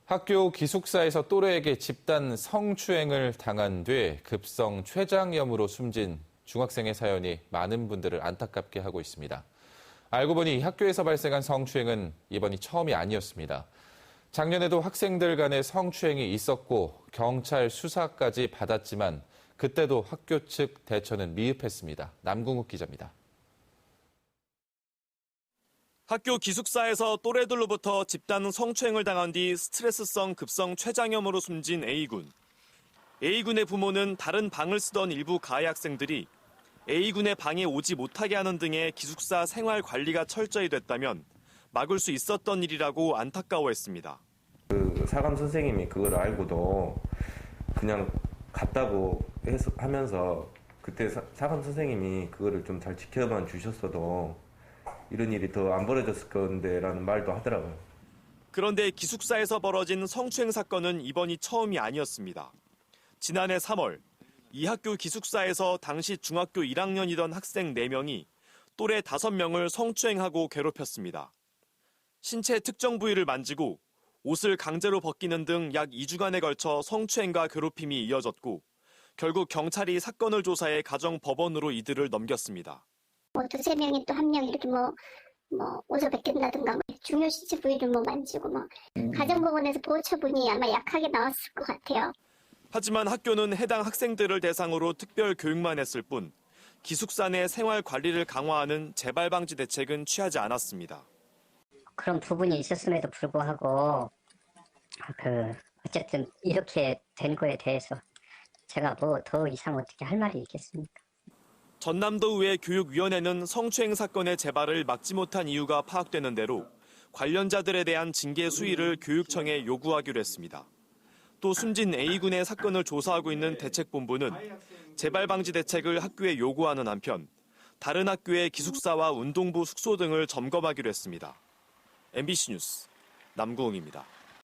학교 기숙사에서 또래에게 집단 성추행을 당한 뒤 급성 췌장염으로 숨진 중학생의 사연이 많은 분들을 안타깝게 하고 있습니다. 알고 보니 학교에서 발생한 성추행은 이번이 처음이 아니었습니다. 작년에도 학생들 간의 성추행이 있었고 경찰 수사까지 받았지만 그때도 학교 측 대처는 미흡했습니다. 남궁욱 기자입니다. 학교 기숙사에서 또래들로부터 집단 성추행을 당한 뒤 스트레스성 급성 췌장염으로 숨진 A군. A군의 부모는 다른 방을 쓰던 일부 가해 학생들이 A군의 방에 오지 못하게 하는 등의 기숙사 생활 관리가 철저히 됐다면 막을 수 있었던 일이라고 안타까워했습니다. 사감 선생님이 그걸 알고도 그냥 갔다고 하면서 그때 사감 선생님이 그거를 좀 잘 지켜만 주셨어도 이런 일이 더 안 벌어졌을 건데라는 말도 하더라고요. 그런데 기숙사에서 벌어진 성추행 사건은 이번이 처음이 아니었습니다. 지난해 3월 이 학교 기숙사에서 당시 중학교 1학년이던 학생 4명이 또래 5명을 성추행하고 괴롭혔습니다. 신체 특정 부위를 만지고 옷을 강제로 벗기는 등 약 2주간에 걸쳐 성추행과 괴롭힘이 이어졌고 결국 경찰이 사건을 조사해 가정법원으로 이들을 넘겼습니다. 두세 명이 또 한 명 이렇게 옷을 벗긴다든가 중요시체 부위를 만지고 가정법원에서 보호 처분이 아마 약하게 나왔을 것 같아요. 하지만 학교는 해당 학생들을 대상으로 특별 교육만 했을 뿐 기숙사 내 생활 관리를 강화하는 재발 방지 대책은 취하지 않았습니다. 그런 부분이 있었음에도 불구하고 어쨌든 이렇게 된 거에 대해서 제가 더 이상 어떻게 할 말이 있겠습니까? 전남도의회 교육위원회는 성추행 사건의 재발을 막지 못한 이유가 파악되는 대로 관련자들에 대한 징계 수위를 교육청에 요구하기로 했습니다. 또 숨진 A군의 사건을 조사하고 있는 대책본부는 재발 방지 대책을 학교에 요구하는 한편 다른 학교의 기숙사와 운동부 숙소 등을 점검하기로 했습니다. MBC 뉴스 남궁욱입니다.